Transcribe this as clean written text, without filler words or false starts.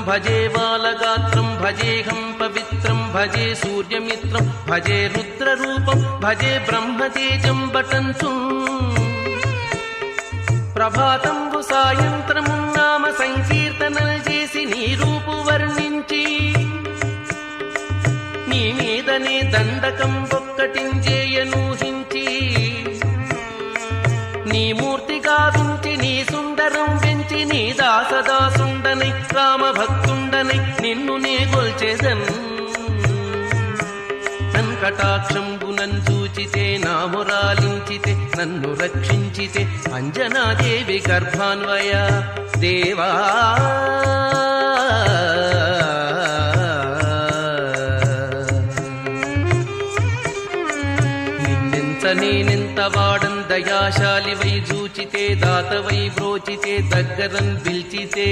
భజే బాలగాత్రం భజేహం పవిత్రం భజే సూర్యమిత్రం భజే రుద్రరూపం భజే బ్రహ్మతేజం బటంతు ప్రభాతంబు సాయంత్రము నామ సంకీర్తనలు చేసి నీ రూపు వర్ణించి నీ మీదనే దండకం ఒక్కటించేయనూహించి నీ మూర్తి గావించి నీ సుందరం పెంచి నీ దాసదాసుండనై రామభక్తుండనై నిన్ను నే గొల్చెదన్ కటాక్షంబునన్ చూచితే నామురాలించితే నన్ను రక్షించితే అంజనాదేవి గర్భాన్వయ దేవా నిన్నెంత నేనెంత వాడన్ దయాశాలి వై చూచితే దాతవై బ్రోచితే దగ్గరన్ పిల్చితే